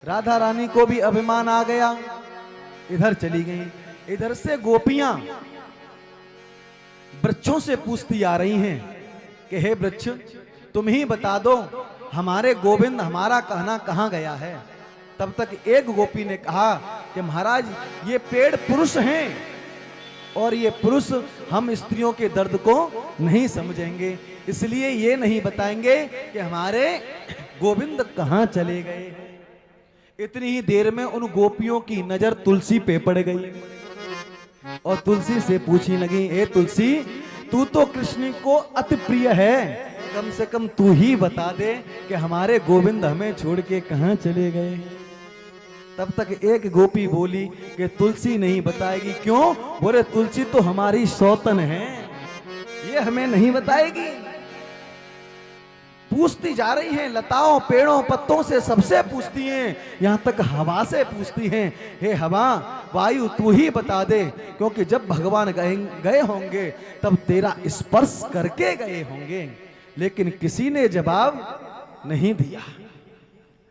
राधा रानी को भी अभिमान आ गया, इधर चली गई। इधर से गोपियां वृक्षों से पूछती आ रही हैं कि हे वृक्ष, तुम ही बता दो हमारे गोविंद हमारा कहना कहां गया है। तब तक एक गोपी ने कहा कि महाराज, ये पेड़ पुरुष हैं और ये पुरुष हम स्त्रियों के दर्द को नहीं समझेंगे, इसलिए ये नहीं बताएंगे कि हमारे गोविंद कहां चले गए हैं। इतनी ही देर में उन गोपियों की नजर तुलसी पे पड़ गई और तुलसी से पूछने लगी, ए तुलसी, तू तो कृष्ण को अति प्रिय है, कम से कम तू ही बता दे कि हमारे गोविंद हमें छोड़ के कहां चले गए। तब तक एक गोपी बोली कि तुलसी नहीं बताएगी। क्यों? बोले तुलसी तो हमारी सौतन है, ये हमें नहीं बताएगी। पूछती जा रही हैं, लताओं पेड़ों पत्तों से सबसे पूछती हैं, यहां तक हवा से पूछती हैं, हे हवा, वायु तू ही बता दे, क्योंकि जब भगवान गए होंगे तब तेरा स्पर्श करके गए होंगे। लेकिन किसी ने जवाब नहीं दिया।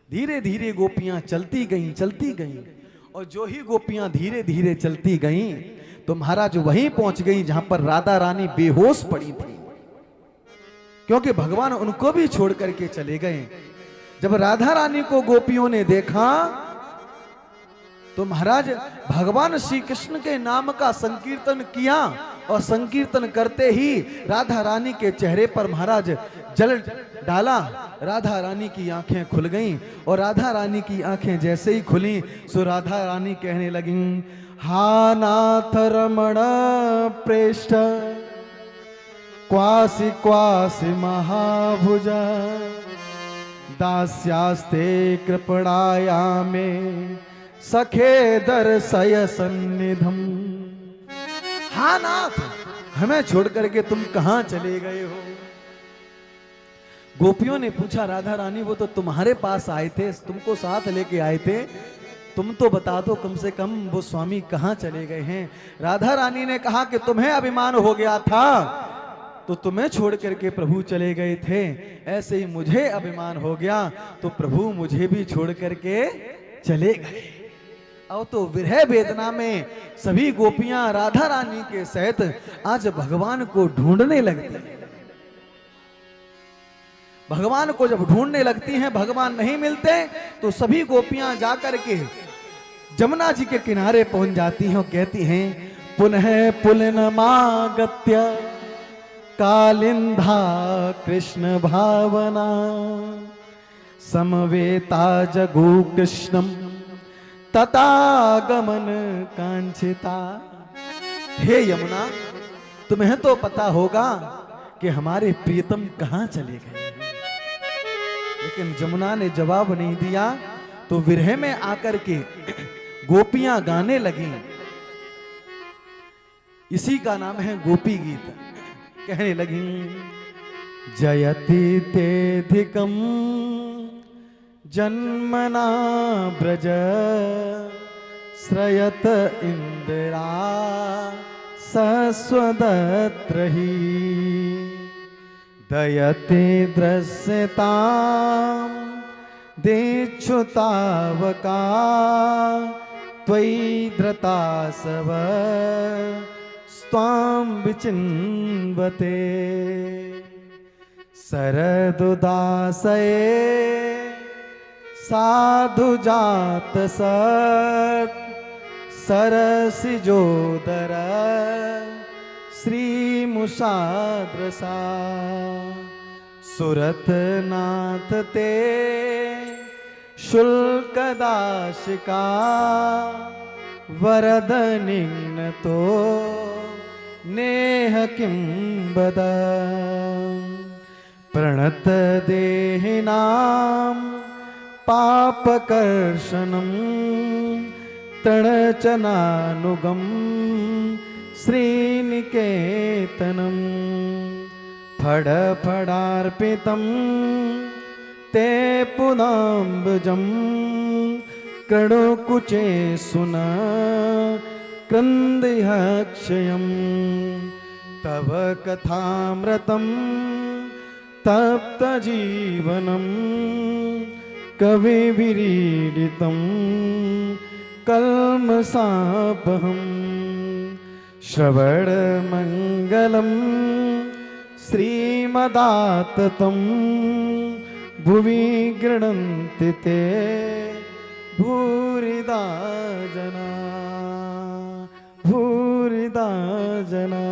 धीरे धीरे गोपियां चलती गईं और जो ही गोपियां धीरे धीरे चलती गईं तो महाराज वहीं पहुंच गईं जहां पर राधा रानी बेहोश पड़ी थी, क्योंकि भगवान उनको भी छोड़ करके चले गए। जब राधा रानी को गोपियों ने देखा तो महाराज भगवान श्री कृष्ण के नाम का संकीर्तन किया और संकीर्तन करते ही राधा रानी के चेहरे पर महाराज जल डाला। राधा रानी की आंखें खुल गईं और राधा रानी की आंखें जैसे ही खुली सो राधा रानी कहने लगी, हा नाथ रमण प्रेष्ठ क्वासि क्वासि महाभुजा दास्यास्ते कृपणाया में सखे दर्शय सन्निधम। हा नाथ, हमें छोड़ करके तुम कहां चले गए हो। गोपियों ने पूछा, राधा रानी वो तो तुम्हारे पास आए थे, तुमको साथ लेके आए थे, तुम तो बता दो कम से कम वो स्वामी कहां चले गए हैं। राधा रानी ने कहा कि तुम्हें अभिमान हो गया था तो तुम्हें छोड़ करके प्रभु चले गए थे, ऐसे ही मुझे अभिमान हो गया तो प्रभु मुझे भी छोड़ करके चले गए। अब तो विरह वेदना में सभी गोपियां राधा रानी के सहित आज भगवान को ढूंढने लगती हैं। भगवान को जब ढूंढने लगती हैं, भगवान नहीं मिलते तो सभी गोपियां जाकर के जमुना जी के किनारे पहुंच जाती हैं और कहती हैं, पुनः पुलिनमागत्य कालिंधा कृष्ण भावना समवेता जगु कृष्णम तथागमन कांक्षिता। हे यमुना, तुम्हें तो पता होगा कि हमारे प्रियतम कहां चले गए हैं। लेकिन जमुना ने जवाब नहीं दिया तो विरह में आकर के गोपियां गाने लगी। इसी का नाम है गोपी गीत। कहने लगी, जयति तेधिकम जन्मना ब्रज श्रयत इंदिरा सस्वदत्रहि दयते दृश्यतां देच्छुतावका त्वयि धृतासव स्वां विचिन्वते शरदुदासये साधु जात सत् सरसिजोदर श्रीमुषाद्रसा सुरतनाथ ते शुल्कदाशिका वरदनिघ्नतो नेह किं वद प्रणत देहिनां पापकर्षणं तृणचनानुगं श्रीनिकेतनं फडफडार्पितं ते पुनाम्बुजं कृणुकुचे सुन क्रन्दिह क्षयं तव कथामृतं तप्तजीवनं कवि विरीडितं कल्मषापहं श्रवणमङ्गलं श्रीमदाततं भुवि गृह्णन्ति ते भूरिदा जना भूरिदा जना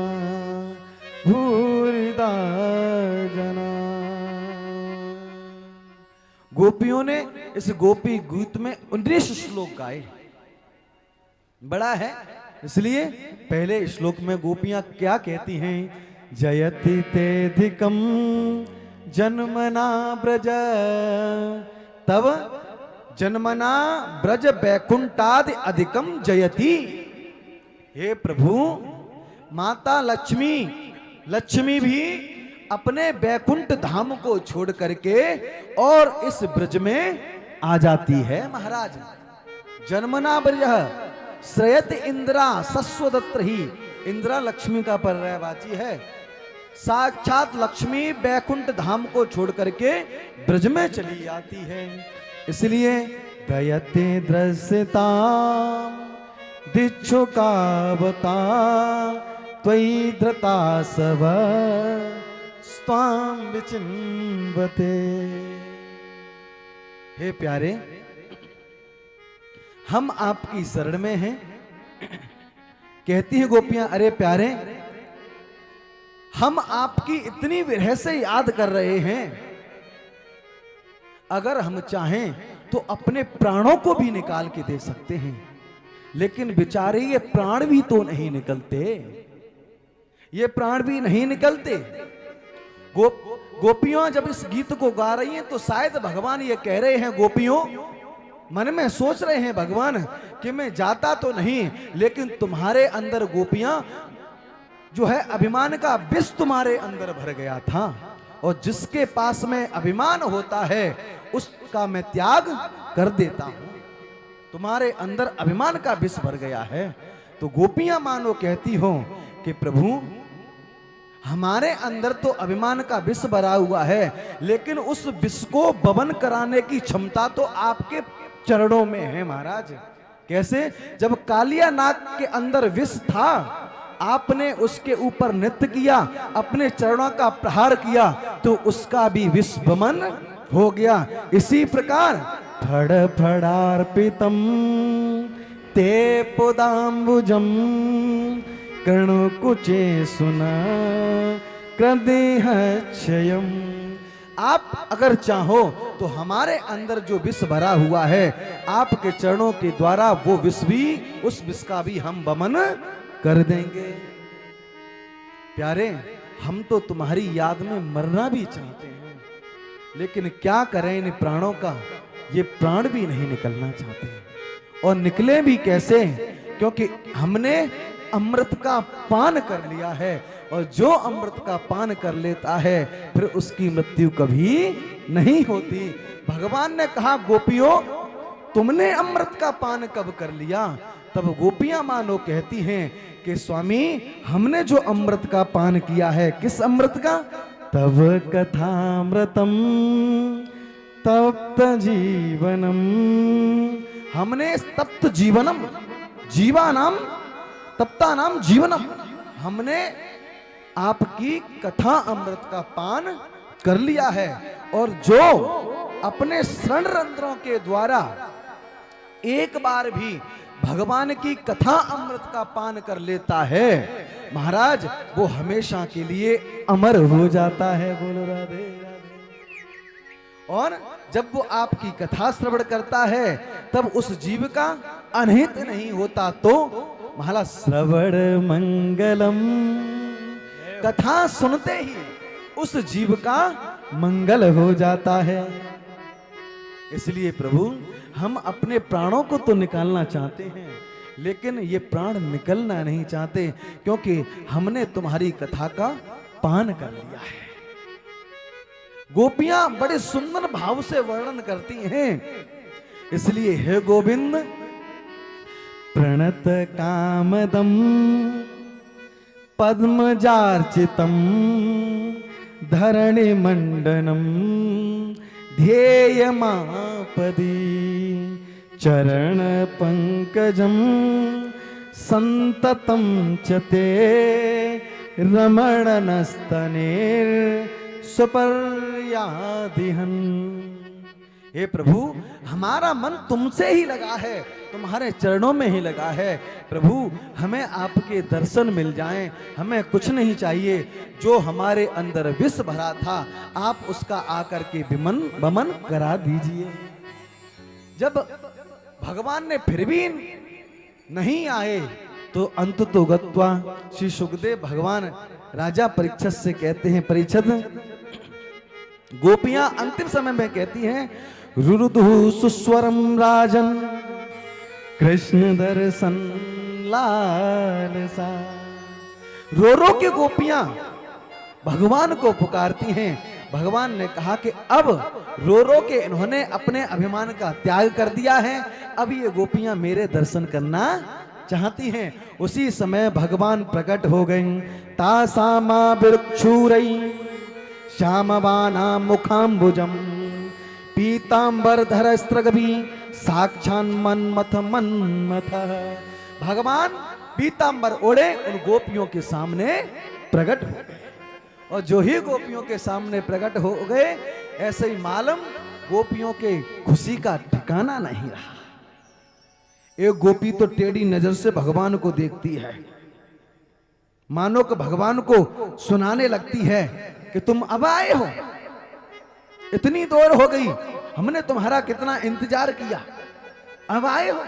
भूरिदा जना। गोपियों ने इस गोपी गीत में 19 श्लोक गाए, बड़ा है, इसलिए पहले श्लोक में गोपियां क्या कहती हैं? जयति तेधिकम जन्मना ब्रज, तब जन्मना ब्रज बैकुंठादि अधिकम जयति। हे प्रभु, माता लक्ष्मी, लक्ष्मी भी अपने बैकुंठ धाम को छोड़ करके और इस ब्रज में आ जाती है महाराज। जन्मना ब्रज श्रयत इंद्रा सस्वदत्र ही, इंद्रा लक्ष्मी का पर्यायवाची है। साक्षात लक्ष्मी बैकुंठ धाम को छोड़ करके ब्रज में चली आती है, इसलिए दयते दृश्यता दिच्छुकावता त्वयि धृता सव स्वाम विचिन्वते। हे प्यारे, हम आपकी शरण में हैं। कहती हैं गोपियां, अरे प्यारे, हम आपकी इतनी विरह से याद कर रहे हैं, अगर हम चाहें तो अपने प्राणों को भी निकाल के दे सकते हैं, लेकिन बेचारे ये प्राण भी तो नहीं निकलते, ये प्राण भी नहीं निकलते। गोपियां जब इस गीत को गा रही हैं तो शायद भगवान ये कह रहे हैं, गोपियों मन में सोच रहे हैं भगवान कि मैं जाता तो नहीं, लेकिन तुम्हारे अंदर गोपियां जो है अभिमान का विष तुम्हारे अंदर भर गया था, और जिसके पास में अभिमान होता है उसका मैं त्याग कर देता हूं। तुम्हारे अंदर अभिमान का विष भर गया है। तो गोपियां मानो कहती हो कि प्रभु, हमारे अंदर तो अभिमान का विष भरा हुआ है, लेकिन उस विष को बवन कराने की क्षमता तो आपके चरणों में है महाराज। कैसे? जब कालिया नाग के अंदर विष था, आपने उसके ऊपर नृत्य किया, अपने चरणों का प्रहार किया, तो उसका भी विष बमन हो गया। इसी प्रकार फड़ फड़ार्पितम ते पुदाम्बुजम कर्णकुचे सुना कृदेह क्षयम। आप अगर चाहो तो हमारे अंदर जो विष भरा हुआ है, आपके चरणों के द्वारा वो विष भी, उस विष का भी हम बमन कर देंगे। प्यारे, हम तो तुम्हारी याद में मरना भी चाहते हैं, लेकिन क्या करें इन प्राणों का, ये प्राण भी नहीं निकलना चाहते, और निकले भी कैसे? क्योंकि हमने अमृत का पान कर लिया है, और जो अमृत का पान कर लेता है फिर उसकी मृत्यु कभी नहीं होती। भगवान ने कहा, गोपियों तुमने अमृत का पान कब कर लिया? तब गोपियां मानो कहती हैं कि स्वामी, हमने जो अमृत का पान किया है, किस अमृत का? तब कथामृतम तप्त जीवनम, हमने तप्त जीवनम, जीवानाम तप्ता नाम जीवनम, हमने आपकी कथा अमृत का पान कर लिया है। और जो अपने श्रण रंध्रों के द्वारा एक बार भी भगवान की कथा अमृत का पान कर लेता है महाराज, वो हमेशा के लिए अमर हो जाता है। बोलो राधे राधे। और जब वो आपकी कथा श्रवण करता है तब उस जीव का अनहित नहीं होता। तो महाराज श्रवण मंगलम, कथा सुनते ही उस जीव का मंगल हो जाता है। इसलिए प्रभु, हम अपने प्राणों को तो निकालना चाहते हैं, लेकिन ये प्राण निकलना नहीं चाहते, क्योंकि हमने तुम्हारी कथा का पान कर लिया है। गोपियां बड़े सुंदर भाव से वर्णन करती हैं, इसलिए हे गोविंद, प्रणत कामदम पद्मजार्चितम धरणि मंडनम ध्येयमापदी चरण पंकजम संततम च ते रमणनस्तनेर स्वपर्यादिहन। हे प्रभु, हमारा मन तुमसे ही लगा है, तुम्हारे चरणों में ही लगा है। प्रभु, हमें आपके दर्शन मिल जाएं, हमें कुछ नहीं चाहिए। जो हमारे अंदर विष भरा था, आप उसका आकर के वमन करा दीजिए। जब भगवान ने फिर भी नहीं आए तो अंत तो गत्वा श्री सुखदेव भगवान राजा परीक्षित से कहते हैं, परीक्षित, गोपियां अंतिम समय में कहती हैं, रुरुदु सुस्वरम राजन कृष्ण दर्शन लालसा। रो रो के गोपियां भगवान को पुकारती हैं। भगवान ने कहा कि अब रो रो के इन्होंने अपने अभिमान का त्याग कर दिया है, अब ये गोपियां मेरे दर्शन करना चाहती हैं। उसी समय भगवान प्रकट हो गए। तासामा बिरक्षुरई श्यामवाना मुखाम्बुजम पीतांबर धर स्त्रगभी साक्षान मन्मथ मन्मथ। भगवान पीतांबर ओढ़े उन गोपियों के सामने प्रकट हो गए, और जो ही गोपियों के सामने प्रकट हो गए, ऐसे ही मालूम गोपियों के खुशी का ठिकाना नहीं रहा। एक गोपी तो टेढ़ी नजर से भगवान को देखती है, मानो कि भगवान को सुनाने लगती है कि तुम अब आए हो, इतनी देर हो गई, हमने तुम्हारा कितना इंतजार किया, अब आए हो।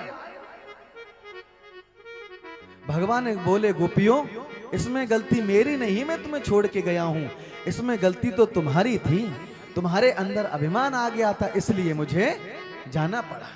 भगवान बोले, गोपियों, इसमें गलती मेरी नहीं, मैं तुम्हें छोड़ के गया हूं, इसमें गलती तो तुम्हारी थी, तुम्हारे अंदर अभिमान आ गया था, इसलिए मुझे जाना पड़ा।